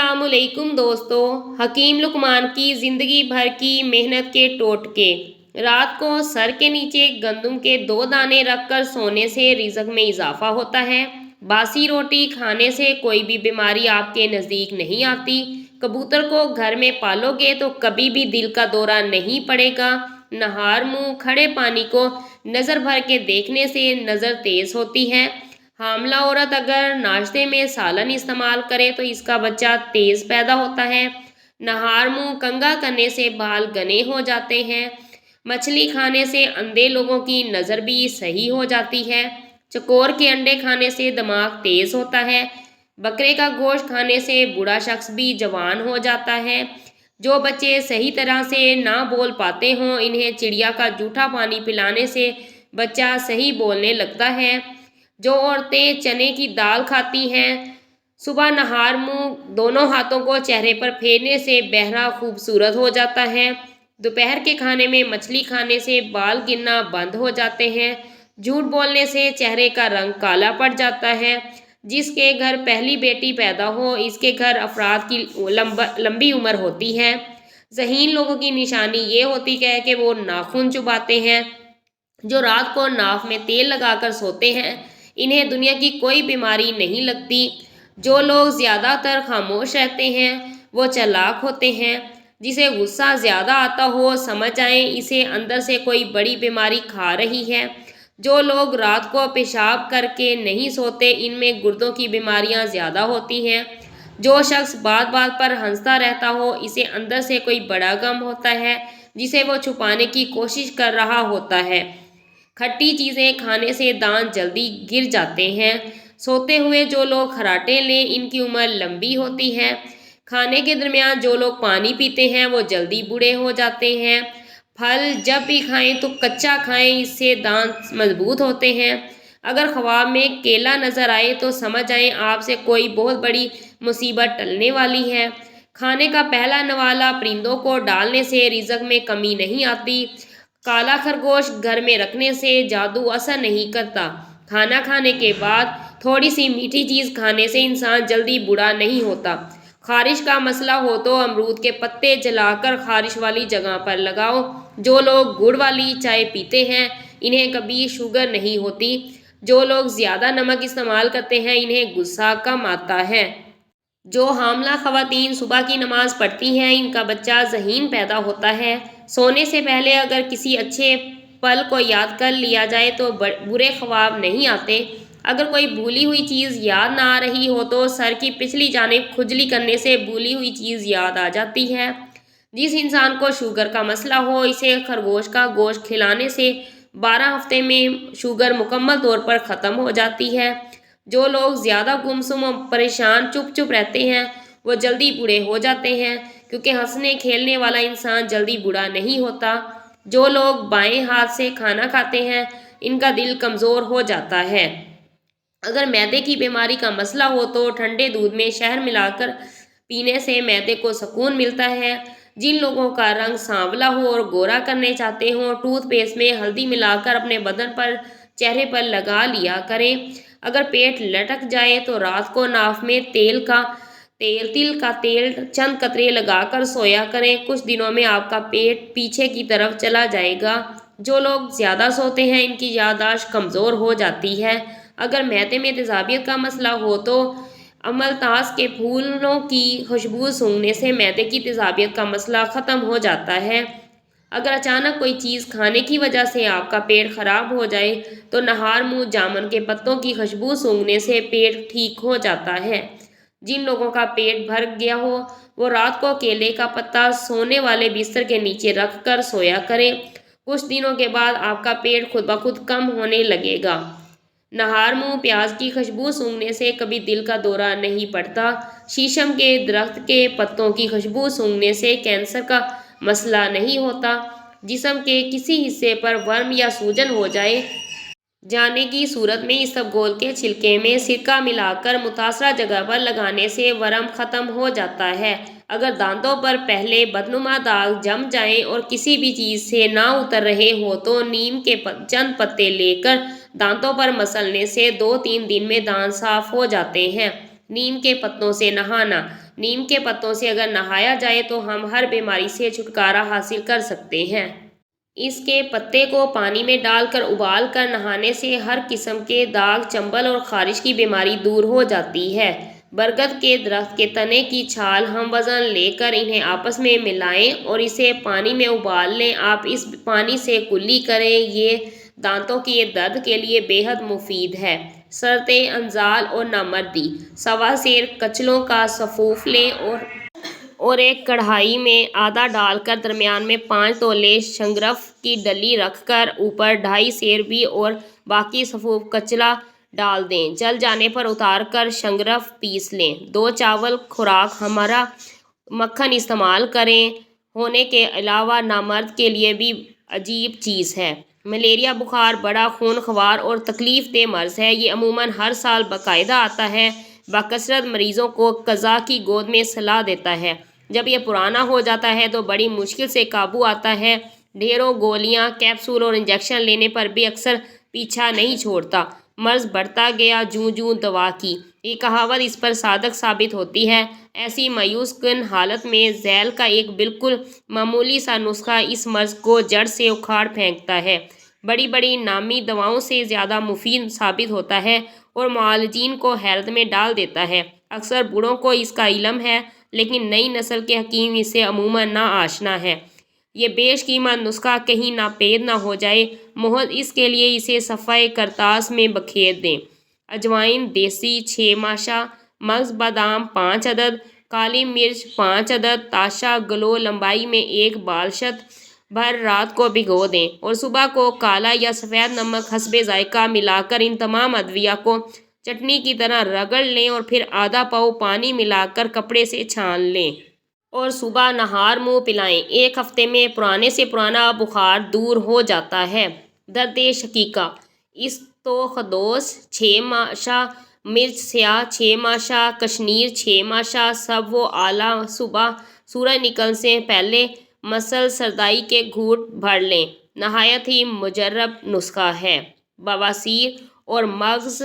अस्सलाम वालेकुम दोस्तों। हकीम लुकमान की ज़िंदगी भर की मेहनत के टोटके। रात को सर के नीचे गंदम के 2 दाने रखकर सोने से रिज़्क में इजाफा होता है। बासी रोटी खाने से कोई भी बीमारी आपके नज़दीक नहीं आती। कबूतर को घर में पालोगे तो कभी भी दिल का दौरा नहीं पड़ेगा। नहार मुंह खड़े पानी को नज़र भर के देखने से नज़र तेज़ होती है। हामला औरत अगर नाश्ते में सालन इस्तेमाल करे तो इसका बच्चा तेज पैदा होता है। नहार मुंह कंघा करने से बाल घने हो जाते हैं। मछली खाने से अंधे लोगों की नज़र भी सही हो जाती है। चकोर के अंडे खाने से दिमाग तेज होता है। बकरे का गोश्त खाने से बूढ़ा शख्स भी जवान हो जाता है। जो बच्चे सही तरह से ना बोल पाते हों, इन्हें चिड़िया का जूठा पानी पिलाने से बच्चा सही बोलने लगता है। जो औरतें चने की दाल खाती हैं, सुबह नहार मुंह दोनों हाथों को चेहरे पर फेरने से बहरा खूबसूरत हो जाता है। दोपहर के खाने में मछली खाने से बाल गिरना बंद हो जाते हैं। झूठ बोलने से चेहरे का रंग काला पड़ जाता है। जिसके घर पहली बेटी पैदा हो, इसके घर अफराद की लंबी उम्र होती है। ज़हीन लोगों की निशानी ये होती है कि वो नाखून चुबाते हैं। जो रात को नाक में तेल लगाकर सोते हैं, इन्हें दुनिया की कोई बीमारी नहीं लगती। जो लोग ज़्यादातर खामोश रहते हैं वो चालाक होते हैं। जिसे गुस्सा ज़्यादा आता हो, समझ आए इसे अंदर से कोई बड़ी बीमारी खा रही है। जो लोग रात को पेशाब करके नहीं सोते, इनमें गुर्दों की बीमारियां ज़्यादा होती हैं। जो शख्स बात बात पर हंसता रहता हो, इसे अंदर से कोई बड़ा गम होता है जिसे वो छुपाने की कोशिश कर रहा होता है। खट्टी चीज़ें खाने से दांत जल्दी गिर जाते हैं। सोते हुए जो लोग खर्राटे लें, इनकी उम्र लंबी होती है। खाने के दरमियान जो लोग पानी पीते हैं वो जल्दी बूढ़े हो जाते हैं। फल जब भी खाएं तो कच्चा खाएं, इससे दांत मजबूत होते हैं। अगर ख्वाब में केला नज़र आए तो समझ आए आपसे कोई बहुत बड़ी मुसीबत टलने वाली है। खाने का पहला नवाला परिंदों को डालने से रिज़्क में कमी नहीं आती। काला खरगोश घर में रखने से जादू असर नहीं करता। खाना खाने के बाद थोड़ी सी मीठी चीज़ खाने से इंसान जल्दी बूढ़ा नहीं होता। खारिश का मसला हो तो अमरूद के पत्ते जलाकर खारिश वाली जगह पर लगाओ। जो लोग गुड़ वाली चाय पीते हैं, इन्हें कभी शुगर नहीं होती। जो लोग ज़्यादा नमक इस्तेमाल करते हैं, इन्हें गुस्सा कम आता है। जो हामला ख़वातीन सुबह की नमाज़ पढ़ती हैं, इनका बच्चा ज़हीन पैदा होता है। सोने से पहले अगर किसी अच्छे पल को याद कर लिया जाए तो बुरे ख्वाब नहीं आते। अगर कोई भूली हुई चीज़ याद ना आ रही हो तो सर की पिछली जानिब खुजली करने से भूली हुई चीज़ याद आ जाती है। जिस इंसान को शुगर का मसला हो, इसे खरगोश का गोश्त खिलाने से 12 हफ्ते में शुगर मुकम्मल तौर पर ख़त्म हो जाती है। जो लोग ज़्यादा गुमसुम और परेशान चुप चुप रहते हैं, वो जल्दी बूढ़े हो जाते हैं, क्योंकि हंसने खेलने वाला इंसान जल्दी बूढ़ा नहीं होता। जो लोग बाएं हाथ से खाना खाते हैं, इनका दिल कमज़ोर हो जाता है। अगर मैदे की बीमारी का मसला हो तो ठंडे दूध में शहद मिलाकर पीने से मैदे को सुकून मिलता है। जिन लोगों का रंग सांवला हो और गोरा करने चाहते हों, टूथपेस्ट में हल्दी मिलाकर अपने बदन पर चेहरे पर लगा लिया करें। अगर पेट लटक जाए तो रात को नाक में तिल का तेल चंद कतरे लगाकर सोया करें। कुछ दिनों में आपका पेट पीछे की तरफ चला जाएगा। जो लोग ज़्यादा सोते हैं, इनकी याददाश्त कमज़ोर हो जाती है। अगर मैदे में तेज़ाबियत का मसला हो तो अमलतास के फूलों की खुशबू सूंघने से मैदे की तेज़ाबियत का मसला ख़त्म हो जाता है। अगर अचानक कोई चीज़ खाने की वजह से आपका पेट खराब हो जाए तो नहार मुंह जामुन के पत्तों की खुशबू सूंघने से पेट ठीक हो जाता है। जिन लोगों का पेट भर गया हो, वो रात को केले का पत्ता सोने वाले बिस्तर के नीचे रख कर सोया करें। कुछ दिनों के बाद आपका पेट खुद ब खुद कम होने लगेगा। नहार मुंह प्याज की खुशबू सूंघने से कभी दिल का दौरा नहीं पड़ता। शीशम के दरख्त के पत्तों की खुशबू सूंघने से कैंसर का मसला नहीं होता। जिस्म के किसी हिस्से पर वर्म या सूजन हो जाने की सूरत में इसबगोल के छिलके में सिरका मिलाकर मुतासरा जगह पर लगाने से वर्म ख़त्म हो जाता है। अगर दांतों पर पहले बदनुमा दाग जम जाएं और किसी भी चीज़ से ना उतर रहे हो तो नीम के चंद पत्ते लेकर दांतों पर मसलने से 2-3 दिन में दांत साफ हो जाते हैं। नीम के पत्तों से नहाना। نیم کے پتوں سے اگر نہایا جائے تو ہم ہر بیماری سے چھٹکارا حاصل کر سکتے ہیں۔ اس کے پتے کو پانی میں ڈال کر ابال کر نہانے سے ہر قسم کے داغ، چنبل اور خارش کی بیماری دور ہو جاتی ہے۔ برگد کے درخت کے تنے کی چھال ہم وزن لے کر انہیں آپس میں ملائیں اور اسے پانی میں ابال لیں۔ آپ اس پانی سے کلی کریں، یہ دانتوں کے درد کے لیے بے حد مفید ہے۔ شرط انزال اور نامردی: سوا سیر کچلوں کا سفوف لیں اور ایک کڑھائی میں آدھا ڈال کر درمیان میں 5 تولے شنگرف کی ڈلی رکھ کر اوپر 2.5 سیر بھی اور باقی سفوف کچلا ڈال دیں۔ جل جانے پر اتار کر شنگرف پیس لیں۔ 2 چاول خوراک ہمارا مکھن استعمال کریں ہونے کے علاوہ نامرد کے لیے بھی عجیب چیز ہے۔ ملیریا بخار بڑا خونخوار اور تکلیف دہ مرض ہے۔ یہ عموماً ہر سال باقاعدہ آتا ہے، بکثرت مریضوں کو قضا کی گود میں سلا دیتا ہے۔ جب یہ پرانا ہو جاتا ہے تو بڑی مشکل سے قابو آتا ہے۔ ڈھیروں گولیاں، کیپسول اور انجیکشن لینے پر بھی اکثر پیچھا نہیں چھوڑتا۔ مرض بڑھتا گیا جوں جوں دوا کی، یہ کہاوت اس پر صادق ثابت ہوتی ہے۔ ایسی مایوس کن حالت میں ذیل کا ایک بالکل معمولی سا نسخہ اس مرض کو جڑ سے اکھاڑ پھینکتا ہے، بڑی بڑی نامی دواؤں سے زیادہ مفید ثابت ہوتا ہے اور معالجین کو حیرت میں ڈال دیتا ہے۔ اکثر بوڑھوں کو اس کا علم ہے، لیکن نئی نسل کے حکیم اس سے عموماً نا آشنا ہیں۔ یہ بیش قیمت نسخہ کہیں ناپید نہ ہو جائے، محض اس کے لیے اسے صفحہ کرتاس میں بکھیر دیں۔ اجوائن دیسی 6 ماشا، مغز بادام 5 عدد، کالی مرچ 5 عدد، تاشا گلو لمبائی میں 1 بالشت بھر رات کو بھگو دیں اور صبح کو کالا یا سفید نمک حسب ذائقہ ملا کر ان تمام ادویہ کو چٹنی کی طرح رگڑ لیں اور پھر آدھا پاؤ پانی ملا کر کپڑے سے چھان لیں اور صبح نہار منہ پلائیں۔ 1 ہفتے میں پرانے سے پرانا بخار دور ہو جاتا ہے۔ درد شقیقہ: اسطوخدوس 6 ماشا، مرچ سیاہ 6 ماشا، کشنیر 6 ماشا، سب و آلہ صبح سورج نکلنے سے پہلے مسل سردائی کے گھونٹ بھر لیں۔ نہایت ہی مجرب نسخہ ہے۔ بواسیر اور مغز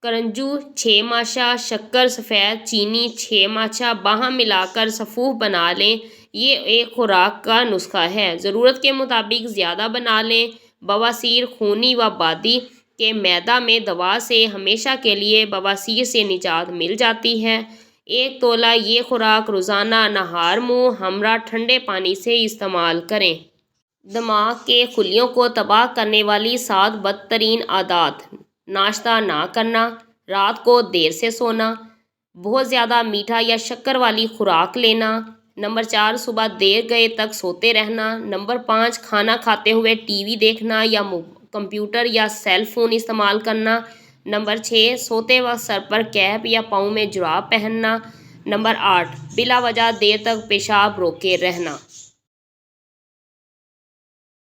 کرنجو 6 ماشا، شکر سفید چینی 6 ماشا باہم ملا کر سفوف بنا لیں۔ یہ ایک خوراک کا نسخہ ہے، ضرورت کے مطابق زیادہ بنا لیں۔ بواسیر خونی وبادی کے معدہ میں دوا سے ہمیشہ کے لیے بواسیر سے نجات مل جاتی ہے۔ 1 تولہ یہ خوراک روزانہ نہار منہ ہمراہ ٹھنڈے پانی سے استعمال کریں۔ دماغ کے خلیوں کو تباہ کرنے والی 7 بدترین عادات: ناشتہ نہ کرنا، رات کو دیر سے سونا، بہت زیادہ میٹھا یا شکر والی خوراک لینا، نمبر 4 صبح دیر گئے تک سوتے رہنا، نمبر 5 کھانا کھاتے ہوئے ٹی وی دیکھنا یا کمپیوٹر یا سیل فون استعمال کرنا، نمبر 6 سوتے وقت سر پر کیپ یا پاؤں میں جراب پہننا، نمبر 8 بلا وجہ دیر تک پیشاب روکے رہنا۔